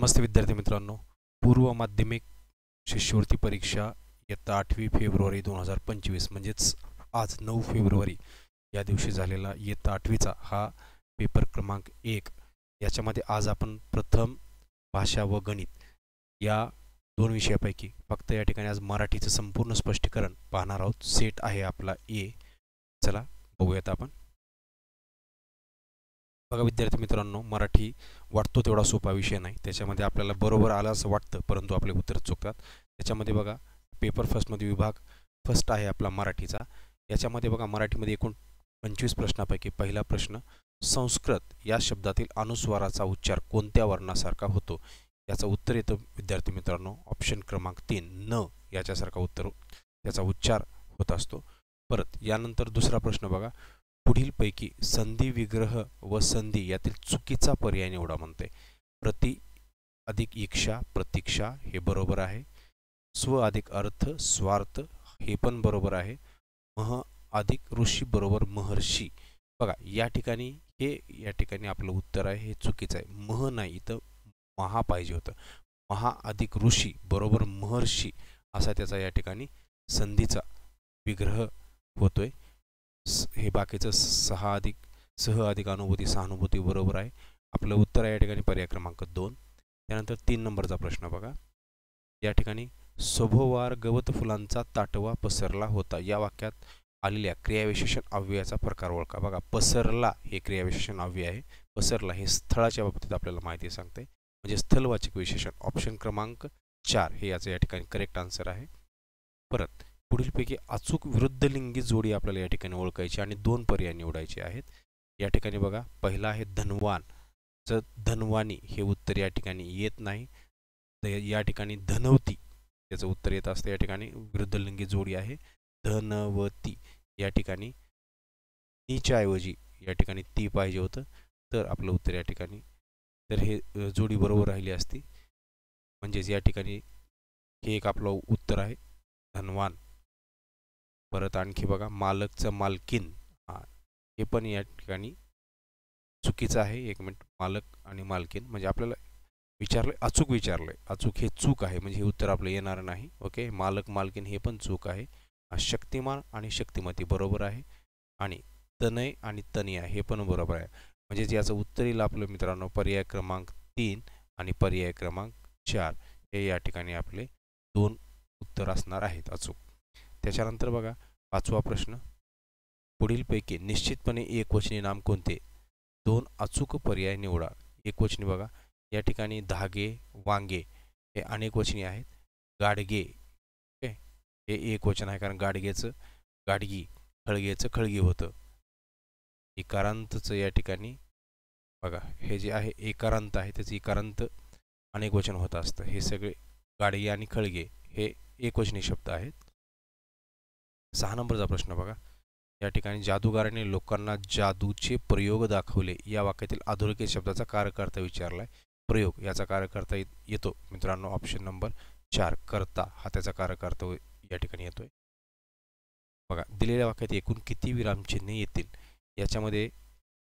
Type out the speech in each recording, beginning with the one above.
नमस्ते विद्यार्थी मित्रांनो. पूर्व माध्यमिक शिष्यवृत्ती परीक्षा इयत्ता 8वी फेब्रुवारी 2025 म्हणजेच आज 9 फेब्रुवारी या दिवशी झालेला इयत्ता 8वीचा हा पेपर क्रमांक 1. याच्यामध्ये आज आपण प्रथम भाषा व गणित या दोन विषयापैकी फक्त या ठिकाणी आज मराठीचं संपूर्ण स्पष्टीकरण पाहणार आहोत. सेट आहे आपला ए. चला बघूयात आपण. बघा विद्यार्थी मित्रांनो, मराठी वाटतो तेवढा सोपा विषय नाही. त्याच्यामध्ये आपल्याला बरोबर आलं असं वाटतं, परंतु आपले उत्तर चुकतात. त्याच्यामध्ये बघा पेपर फर्स्टमध्ये विभाग फर्स्ट आहे आपला मराठीचा. याच्यामध्ये बघा मराठीमध्ये एकूण 25 प्रश्नापैकी पहिला प्रश्न, संस्कृत या शब्दातील अनुस्वाराचा उच्चार कोणत्या वर्णासारखा होतो? याचं उत्तर येतं विद्यार्थी मित्रांनो ऑप्शन क्रमांक 3 न याच्यासारखा उत्तर त्याचा उच्चार होत असतो. परत यानंतर दुसरा प्रश्न बघा, पुढीलपैकी संधी विग्रह व संधी यातील चुकीचा पर्याय निवडा म्हणते. प्रति अधिक इच्छा प्रतीक्षा हे बरोबर आहे. स्व अधिक अर्थ स्वार्थ हे पण बरोबर आहे. मह अधिक ऋषी बरोबर महर्षी. बघा या ठिकाणी आपलं उत्तर आहे हे चुकीचं आहे. मह नाही, इथं महा पाहिजे होतं. महा अधिक ऋषी बरोबर महर्षी असा त्याचा या ठिकाणी संधीचा विग्रह होतोय. हे बाकीचं सह अधिक अनुभूती सहानुभूती बरोबर आहे. आपलं उत्तर आहे या ठिकाणी पर्याय क्रमांक 2. त्यानंतर 3 नंबरचा प्रश्न बघा. या ठिकाणी सभोवार गवत फुलांचा ताटवा पसरला होता या वाक्यात आलेल्या क्रियाविशेषण अव्ययाचा प्रकार ओळखा. बघा पसरला हे क्रियाविशेषण अव्यय आहे. पसरला हे स्थळाच्या बाबतीत आपल्याला माहिती सांगते, म्हणजे स्थलवाचक विशेषण. ऑप्शन क्रमांक 4 हे याचं या ठिकाणी करेक्ट आन्सर आहे. परत पुढीलपैकी अचूक विरुद्धलिंगी जोडी आपल्याला या ठिकाणी ओळखायची आणि 2 पर्याय निवडायचे आहेत. या ठिकाणी बघा पहिला आहे धनवान, जर धनवानी हे उत्तर या ठिकाणी येत नाही. या ठिकाणी धनवती याचं उत्तर येत असतं. या ठिकाणी विरुद्धलिंगी जोडी आहे धनवती. या ठिकाणी नीच्या ऐवजी या ठिकाणी ती पाहिजे होतं, तर आपलं उत्तर या ठिकाणी तर हे जोडी बरोबर राहिली असती. म्हणजेच या ठिकाणी हे एक आपलं उत्तर आहे धनवान. परत आणखी बघा मालकचं मालकीन, हे पण या ठिकाणी चुकीचं आहे. एक मिनिट, मालक आणि मालकीन म्हणजे आपल्याला अचूक विचारलंय, अचूक हे चूक आहे, म्हणजे हे उत्तर आपलं येणार नाही. ओके, मालक मालकीन हे पण चूक आहे. शक्तिमान आणि शक्तिमती बरोबर आहे. आणि तनय आणि तनिया हे पण बरोबर आहे. म्हणजे याचं उत्तर येईल आपलं मित्रांनो पर्याय क्रमांक 3 आणि पर्याय क्रमांक 4 हे या ठिकाणी आपले 2 उत्तर असणार आहेत अचूक. त्याच्यानंतर बघा 5वा प्रश्न, पुढीलपैकी निश्चितपणे एकवचनी नाम कोणते? 2 अचूक पर्याय निवडा. एकवचनी बघा या ठिकाणी धागे वांगे हे अनेकवचनी आहेत. गाडगे हे एकवचन आहे, कारण गाडगेचं गाडगी, खळगेचं खळगी होतं. इकारांतचं या ठिकाणी बघा हे जे आहे एकारांत आहे त्याचं इकारांत अनेकवचन होत असतं. हे सगळे गाडगे आणि खळगे हे एकवचनी शब्द आहेत. 6 नंबरचा प्रश्न बघा. या ठिकाणी जादूगाराने लोकांना जादूचे प्रयोग दाखवले या वाक्यातील अधोरेखित शब्दाचा कार्यकर्ता विचारलाय. प्रयोग याचा कार्यकर्ता येतो मित्रांनो ऑप्शन नंबर 4 करता हा त्याचा कार्यकर्ता या ठिकाणी येतोय. बघा दिलेल्या वाक्यात एकूण किती विरामचिन्हे येतील? याच्यामध्ये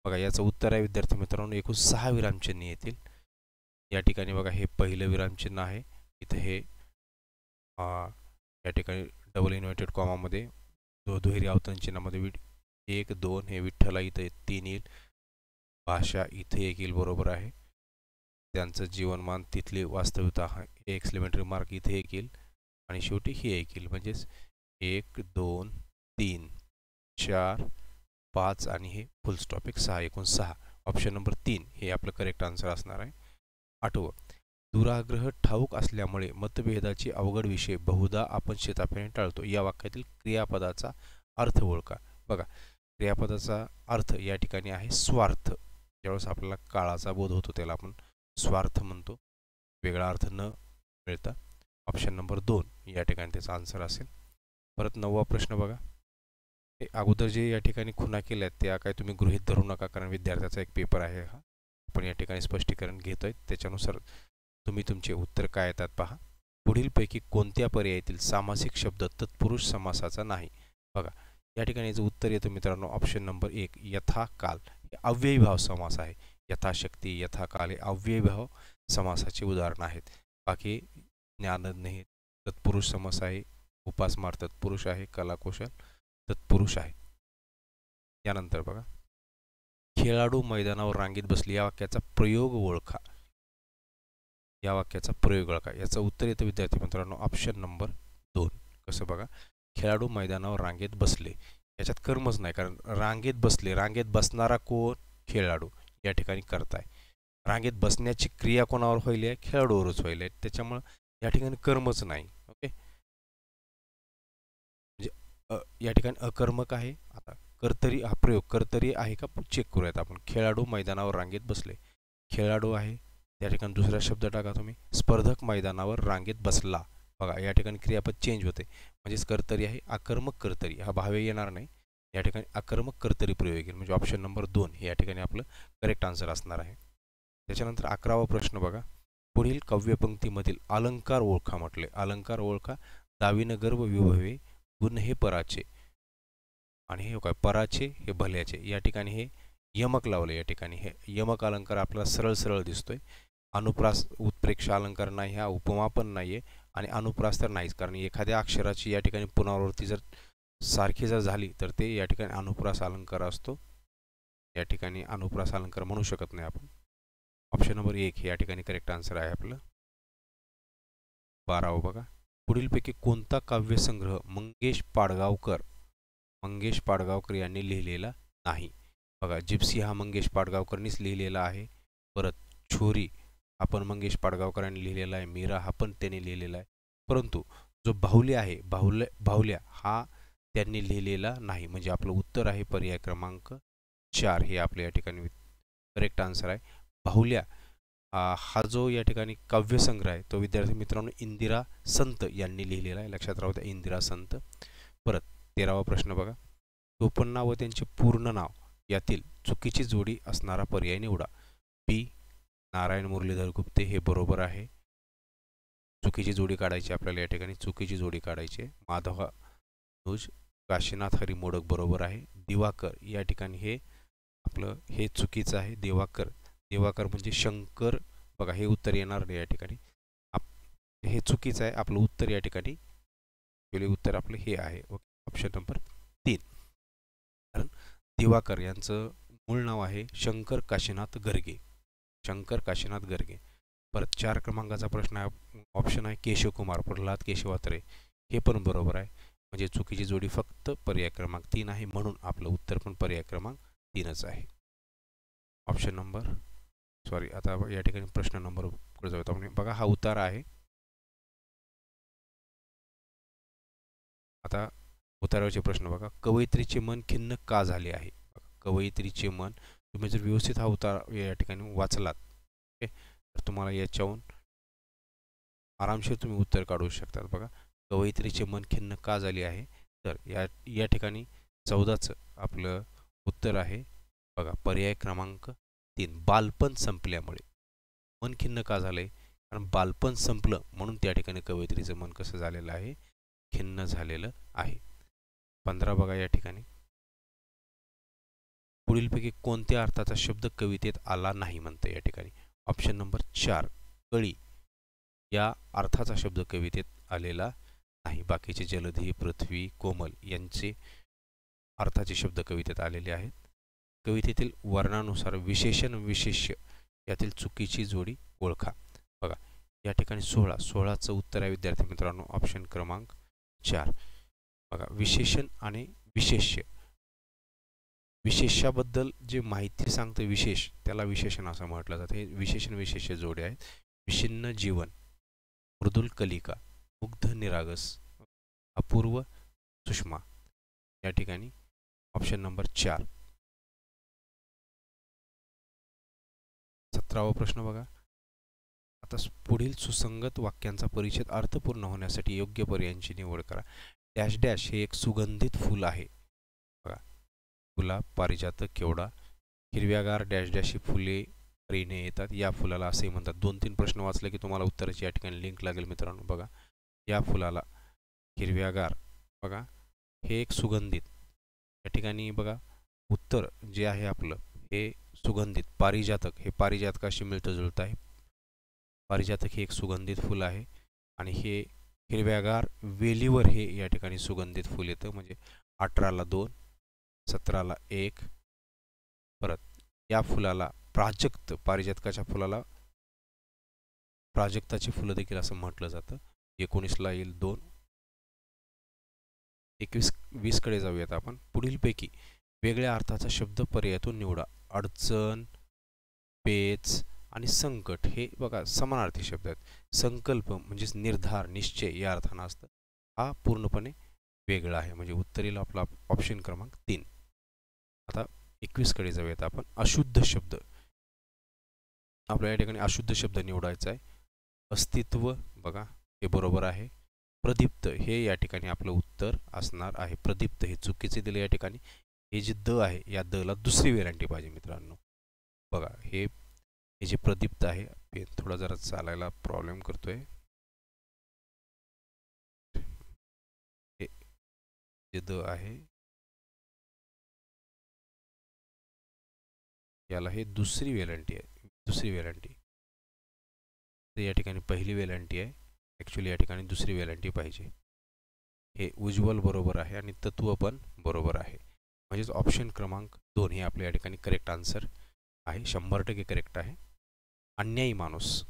बघा याचं उत्तर आहे विद्यार्थी मित्रांनो एकूण 6 विरामचिन्हे येतील. या ठिकाणी बघा हे पहिलं विरामचिन्ह आहे. इथं हे या ठिकाणी डबल इन्व्हर्टेड कॉमामध्ये दुहेरी अवतरण चिन्हामध्ये 1 2 हे विठ्ठला इथं 3 येईल. भाषा इथे 1 येईल बरोबर आहे. त्यांचं जीवनमान तिथली वास्तविकता हे एक्सक्लेमेटरी मार्क इथे 1 येईल आणि शेवटी हे 1 येईल. म्हणजेच 1 2 3 4 5 आणि हे फुल स्टॉप 6 एकूण 6. ऑप्शन नंबर 3 हे आपलं करेक्ट आन्सर असणार आहे. 8वं, दुराग्रह ठाऊक असल्यामुळे मतभेदाचे अवघड विषय बहुधा आपण शेताफेने टाळतो या वाक्यातील क्रियापदाचा अर्थ ओळखा. बघा क्रियापदाचा अर्थ या ठिकाणी आहे स्वार्थ. ज्यावेळेस आपल्याला काळाचा बोध होतो त्याला आपण स्वार्थ म्हणतो, वेगळा अर्थ न मिळता. ऑप्शन नंबर 2 या ठिकाणी त्याचा आन्सर असेल. परत 9वा प्रश्न बघा. हे अगोदर जे या ठिकाणी खुणा केल्या त्या काय तुम्ही गृहीत धरू नका, कारण विद्यार्थ्याचा एक पेपर आहे हा. आपण या ठिकाणी स्पष्टीकरण घेतोय, त्याच्यानुसार तुम्ही तुमचे उत्तर काय येतात पहा. पुढीलपैकी कोणत्या पर्यायातील सामासिक शब्द तत्पुरुष समासाचा नाही? बघा या ठिकाणी याचं उत्तर येतं मित्रांनो ऑप्शन नंबर 1 यथा काल. अव्ययीभाव समास आहे. यथाशक्ती, यथाकाले अव्ययभाव समासाची उदाहरणं आहेत. बाकी ज्ञानज्ञ तत्पुरुष समास आहे, उपासमार तत्पुरुष आहे, कलाकुशल तत्पुरुष आहे. यानंतर बघा, खेळाडू मैदानावर रांगेत बसले या वाक्याचा प्रयोग ओळखा. या वाक्याचा प्रयोग ओळखा. याचं उत्तर येतं विद्यार्थी मित्रांनो ऑप्शन नंबर 2. कसं बघा, खेळाडू मैदानावर रांगेत बसले. याच्यात कर्मच नाही, कारण रांगेत बसले, रांगेत बसणारा कोण? खेळाडू. या ठिकाणी करताय. रांगेत बसण्याची क्रिया कोणावर होईल आहे? खेळाडूवरच होईल आहे. त्याच्यामुळं या ठिकाणी कर्मच नाही. ओके, म्हणजे या ठिकाणी अकर्मक आहे. आता कर्तरी, हा प्रयोग कर्तरी आहे का चेक करूयात आपण. खेळाडू मैदानावर रांगेत बसले, खेळाडू आहे. त्या ठिकाणी दुसरा शब्द टाका तुम्ही, स्पर्धक मैदानावर रांगेत बसला. बघा, या ठिकाणी क्रियापद चेंज होते, म्हणजेच कर्तरी आहे. आकर्मक कर्तरी, हा भावे येणार नाही. या ठिकाणी आकर्मक कर्तरी प्रयोग येईल, म्हणजे ऑप्शन नंबर 2 हे या ठिकाणी आपलं करेक्ट आन्सर असणार आहे. त्याच्यानंतर 11वा प्रश्न बघा, पुढील काव्यपंक्तीमधील अलंकार ओळखा म्हटले. अलंकार ओळखा. दावीनं गर्व विभवे, गुण हे पराचे, आणि हे काय? पराचे हे भल्याचे. या ठिकाणी हे यमक लावले. या ठिकाणी हे यमक अलंकार आपल्याला सरळ सरळ दिसतोय. अनुप्रास उत्प्रेक्ष अलंकार नाही, हा उपमा पण नाही आहे, आणि अनुप्रास तर नाहीच, कारण एखाद्या अक्षराची या ठिकाणी पुनरावृत्ती जर सारखी जर झाली तर ते या ठिकाणी अनुप्रास अलंकार असतो. या ठिकाणी अनुप्रास अलंकार म्हणू शकत नाही आपण. ऑप्शन नंबर 1 हे या ठिकाणी करेक्ट आन्सर आहे आपलं. 12वा बघा, पुढीलपैकी कोणता काव्यसंग्रह मंगेश पाडगावकर यांनी लिहिलेला नाही? बघा, जिप्सी हा मंगेश पाडगावकरनीच लिहिलेला आहे. परत छोरी हा पण मंगेश पाडगावकरांनी लिहिलेला आहे. मीरा हा पण त्यांनी लिहिलेला आहे. परंतु जो बाहुल्या आहे, बाहुल्या हा त्यांनी लिहिलेला नाही. म्हणजे आपलं उत्तर आहे पर्याय क्रमांक 4 हे आपल्या या ठिकाणी करेक्ट आन्सर आहे. बाहुल्या हा जो या ठिकाणी काव्यसंग्रह आहे तो विद्यार्थी मित्रांनो इंदिरा संत यांनी लिहिलेला आहे. लक्षात राहू द्या, इंदिरा संत. परत 13वा प्रश्न बघा, टोपणनाव व त्यांचे पूर्ण नाव यातील चुकीची जोडी असणारा पर्याय निवडा. पी. नारायण मुरलीधर गुप्ते हे बरोबर आहे. चुकीची जोडी काढायची आपल्याला. या ठिकाणी चुकीची जोडी काढायची. माधवानुज काशीनाथ हरी मोडक बरोबर आहे. दिवाकर या ठिकाणी हे आपलं हे चुकीचं आहे. देवाकर म्हणजे शंकर. बघा, हे उत्तर येणार नाही या ठिकाणी. हे चुकीचं आहे. आपलं उत्तर या ठिकाणी पहिले उत्तर आपलं हे आहे. Okay, option number 3. कारण दिवाकर यांचं मूळ नाव आहे शंकर काशीनाथ गर्गे. परत 4 क्रमांकाचा प्रश्न आहे, ऑप्शन आहे केशवकुमार, प्रल्हाद केशवात्रे हे पण बरोबर आहे. म्हणजे चुकीची जोडी फक्त पर्याय क्रमांक 3 आहे, म्हणून आपलं उत्तर पण पर्याय क्रमांक 3च आहे. ऑप्शन नंबर आता या ठिकाणी प्रश्न नंबर पुढे जाऊया आपण. बघा, हा उतारा आहे. आता उतारावरचे प्रश्न बघा, कवयित्रीचे मन खिन्न का झाले आहे? कवयित्रीचे मन, तुम्ही जर व्यवस्थित हा उतारा या ठिकाणी वाचलात तर तुम्हाला याच्याहून आरामशीर तुम्ही उत्तर काढू शकतात. बघा, कवयित्रीचे मन खिन्न का झाले आहे, तर या ठिकाणी 14चं आपलं उत्तर आहे. बघा, पर्याय क्रमांक 3 बालपण संपल्यामुळे. मन खिन्न का झालंय? कारण बालपण संपलं म्हणून त्या ठिकाणी कवयित्रीचं मन कसं झालेलं आहे? खिन्न झालेलं आहे. 15 बघा, या ठिकाणी पुढीलपैकी कोणत्या अर्थाचा शब्द कवितेत आला नाही म्हणतं. या ठिकाणी ऑप्शन नंबर 4 कळी या अर्थाचा शब्द कवितेत आलेला नाही. बाकीचे जलधी, पृथ्वी, कोमल यांचे अर्थाचे शब्द कवितेत आलेले आहेत. कवितेतील वर्णानुसार विशेषण विशेष्य यातील चुकीची जोडी ओळखा. बघा, या ठिकाणी 16चं उत्तर आहे विद्यार्थी मित्रांनो ऑप्शन क्रमांक 4. बघा, विशेषण आणि विशेष्य, विशेषाबद्दल जे माहिती सांगतं विशेष, त्याला विशेषण असं म्हटलं जातं. हे विशेषण विशेष्य जोडे आहेत. विषिन्न जीवन, मृदुल कलिका, मुग्ध निरागस, अपूर्व सुषमा. या ठिकाणी ऑप्शन नंबर 4. 17वा प्रश्न बघा, आता पुढील सुसंगत वाक्यांचा परिच्छेद अर्थपूर्ण होण्यासाठी योग्य पर्यायांची निवड करा. डॅश डॅश हे एक सुगंधित फूल आहे. बघा, गुलाब, पारिजातक, केवडा. हिरव्यागार डॅश डॅश ही फुले रीने येतात. या फुलाला असे म्हणतात. 2-3 प्रश्न वाचले की तुम्हाला उत्तराची या ठिकाणी लिंक लागेल मित्रांनो. बघा, या फुलाला हिरव्यागार, बघा हे एक सुगंधित. या ठिकाणी बघा उत्तर जे आहे आपलं हे सुगंधित पारिजातक हे पारिजातकाशी मिळतं जुळतं आहे. पारिजातक हे एक सुगंधित फुल आहे आणि हे हिरव्यागार वेलीवर हे या ठिकाणी सुगंधित फुल येतं. म्हणजे 18ला 2, 17ला 1. परत या फुलाला प्राजक्त, पारिजातकाच्या फुलाला प्राजक्ताची फुलं देखील असं म्हटलं जातं. 19ला येईल 2. 21-20 कडे जाऊयात आपण. पुढीलपैकी वेगळ्या अर्थाचा शब्द पर्यायातून निवडा. अडचण, पेच आणि संकट हे बघा समानार्थी शब्द आहेत. संकल्प म्हणजेच निर्धार, निश्चय या अर्थानं असतं. हा पूर्णपणे वेगळा आहे. म्हणजे उत्तरेला आपला ऑप्शन क्रमांक 3. आता 21 कडे जाऊयात आपण. अशुद्ध शब्द. आपल्या या ठिकाणी अशुद्ध शब्द निवडायचा आहे. अस्तित्व बघा हे बरोबर आहे. प्रदीप्त हे या ठिकाणी आपलं उत्तर असणार आहे. प्रदीप्त हे चुकीचे दिले या ठिकाणी. हे जे द आहे या द ला दुसरी वेलांटी पाहिजे मित्रांनो. बघा हे जे प्रदीप्त आहे, पेन थोडा जरा चालायला प्रॉब्लेम करतोय. हे जे द आहे याला हे दुसरी वेलांटी आहे. दुसरी वेलांटी या ठिकाणी पहिली वेलांटी आहे. ॲक्च्युली या ठिकाणी दुसरी वेलांटी पाहिजे. हे उज्ज्वल बरोबर आहे आणि तत्व पण बरोबर आहे. म्हणजेच ऑप्शन क्रमांक 2 हे आपल्या या ठिकाणी करेक्ट आन्सर आहे. 100% करेक्ट आहे. अन्यायी माणूस.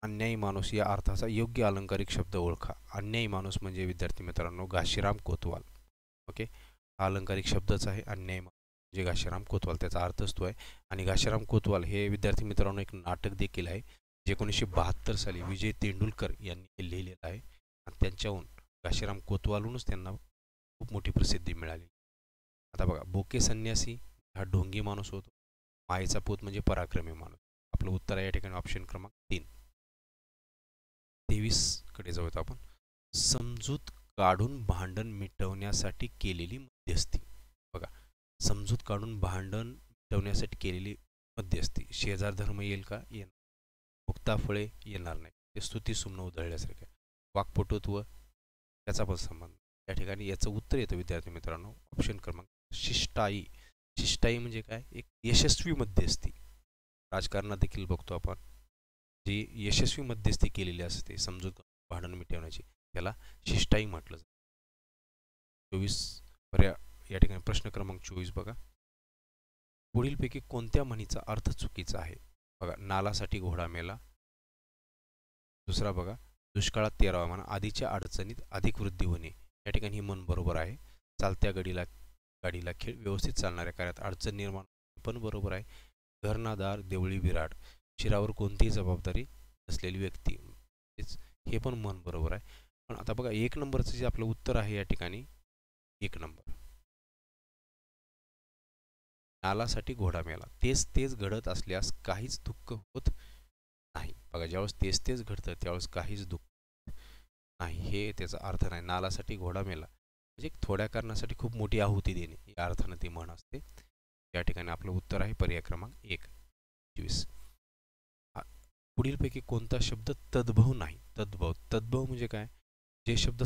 अन्यायी माणूस या अर्थाचा योग्य अलंकारिक शब्द ओळखा. अन्यायी माणूस म्हणजे विद्यार्थी मित्रांनो घाशीराम कोतवाल. ओके, हा अलंकारिक शब्दच आहे. अन्यायी म्हणजे घाशीराम कोतवाल त्याचा अर्थच तो आहे. आणि घाशीराम कोतवाल हे विद्यार्थी मित्रांनो एक नाटक देखील आहे. जे 1972 साली विजय तेंडुलकर यांनी हे लिहिलेलं आहे आणि त्यांच्याहून घाशीराम कोतवालहूनच त्यांना खूप मोठी प्रसिद्धी मिळाली. आता बघा बोके संन्यासी हा ढोंगी माणूस होतो. मायेचा पूत म्हणजे पराक्रमी माणूस. आपलं उत्तर आहे या ठिकाणी ऑप्शन क्रमांक 3. 23 कडे जाऊयात आपण. समजूत काढून भांडण मिटवण्यासाठी केलेली मध्यस्थी. बघा समजूत काढून भांडण मिटवण्यासाठी केलेली मध्यस्थी. शेजार धर्म येईल का? येणार. मुक्ताफळे येणार नाही. ते स्तुती सुमन उधळल्यासारखे. वाक्पटुत्व त्याचा पण संबंध. या ठिकाणी याचं उत्तर येतं विद्यार्थी मित्रांनो ऑप्शन क्रमांक शिष्टाई. शिष्टाई म्हणजे काय? एक यशस्वी मध्यस्थी. राजकारणात देखील बघतो आपण जी यशस्वी मध्यस्थी केलेली असते समजूत भांडण मिटवण्याची त्याला शिष्टाई म्हटलं जातं. 24 पर्याय या ठिकाणी प्रश्न क्रमांक 24 बघा. पुढीलपैकी कोणत्या म्हणीचा अर्थ चुकीचा आहे? बघा नालासाठी घोडा मेला. दुसरा बघा दुष्काळात 13वा म्हणा. आधीच्या अडचणीत अधिक वृद्धी होणे. या ठिकाणी ही मन बरोबर आहे. चालत्या गाडीला खेळ. व्यवस्थित चालणाऱ्या कार्यात अडचण निर्माण पण बरोबर आहे. घरनादार देवळी विराट. शिरावर कोणतीही जबाबदारी नसलेली व्यक्ती. हे पण मन बरोबर आहे. पण आता बघा 1 नंबरचं जे आपलं उत्तर आहे या ठिकाणी 1 नंबर. नालासाठी घोडा मेला. तेच घडत असल्यास काहीच दुःख होत नाही. बघा ज्यावेळेस तेच घडतं त्यावेळेस काहीच दुःख नाही. हे त्याचा अर्थ नाही. नालासाठी घोडा मेला म्हणजे थोड्या कारणासाठी खूप मोठी आहुती देणे या अर्थानं ती म्हण असते. या ठिकाणी आपलं उत्तर आहे पर्याय क्रमांक 1. 24. पुढीलपैकी कोणता शब्द तद्भव नाही? तद्भव म्हणजे काय? जे शब्द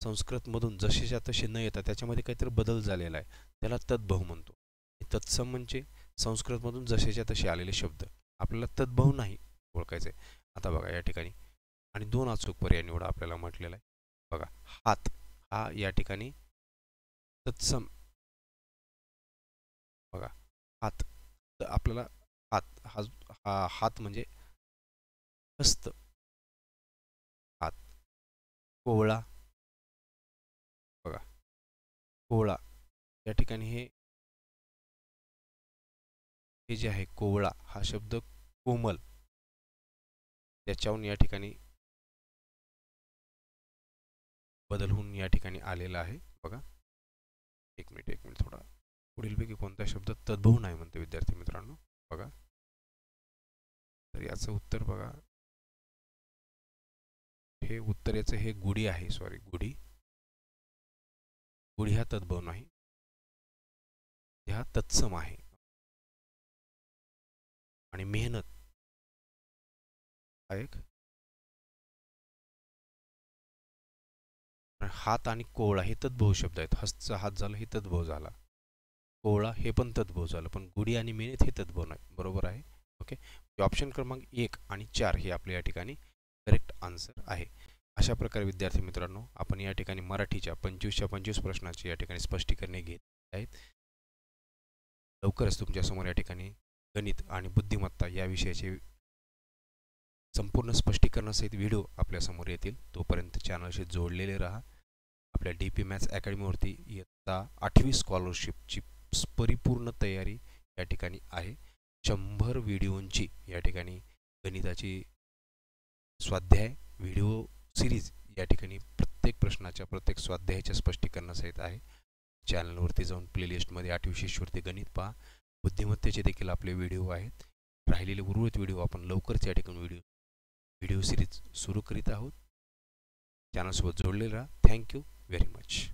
संस्कृतमधून जसेच्या तसे न येतात त्याच्यामध्ये काहीतरी बदल झालेला आहे त्याला तद्भव म्हणतो. तत्सम म्हणजे संस्कृतमधून जसेच्या तसे आलेले शब्द. आपल्याला तद्भव नाही ओळखायचं आहे. आता बघा या ठिकाणी आणि 2 अचूक पर्याय निवडा आपल्याला म्हटलेला आहे. बघा हात हा या ठिकाणी तत्सम. बघा हात तर आपल्याला हात म्हणजे हस्त. हात. कोवळा. बघा कोवळा या ठिकाणी हे जे आहे कोवळा हा शब्द कोमल त्याच्याहून या ठिकाणी बदल होऊन या ठिकाणी आलेला आहे. बघा एक मिनिट थोडा. पुढीलपैकी कोणता शब्द तद्भव नाही म्हणते विद्यार्थी मित्रांनो? बघा तर याचं उत्तर बघा हे उत्तर याचं हे गुढी आहे. सॉरी गुढी हा तद्भव नाही. हा तत्सम आहे. आणि मेहनत हा एक. हात आणि कोवळा हे तद्भव शब्द आहेत. हस्तचा हात झाला हे तद्भव झाला. कोवळा हे पण तद्भव झालं, पण गुढी आणि मेहनत हे तद्भव नाही. बरोबर आहे. ओके. ऑप्शन क्रमांक 1 आणि 4 हे आपल्या या ठिकाणी करेक्ट आन्सर आहे. अशा प्रकारे विद्यार्थी मित्रांनो, आपण या ठिकाणी मराठीच्या 25च्या 25 प्रश्नाचे या ठिकाणी स्पष्टीकरणे घेत आहेत. लवकरच तुमच्यासमोर या ठिकाणी गणित आणि बुद्धिमत्ता या विषयाचे संपूर्ण स्पष्टीकरणासहित व्हिडिओ आपल्यासमोर येतील. तोपर्यंत चॅनलशी जोडलेले राहा. आपल्या DP मॅथ्स अकॅडमीवरती इयत्ता 8वी स्कॉलरशिपची परिपूर्ण तयारी या ठिकाणी आहे. 100 व्हिडिओंची या ठिकाणी गणिताची स्वाध्याय व्हिडिओ सिरीज या ठिकाणी प्रत्येक प्रश्नाच्या प्रत्येक स्वाध्यायाच्या स्पष्टीकरणासहित आहे. चॅनलवरती जाऊन प्लेलिस्टमध्ये 8वी शिष्यवृत्ती गणित पहा. बुद्धिमत्तेचे देखील आपले व्हिडिओ आहेत. राहिलेले उर्वरित व्हिडिओ आपण लवकरच या ठिकाणी व्हिडिओ सिरीज सुरू करीत आहोत. चॅनलसोबत जोडलेले राहा. Thank you very much.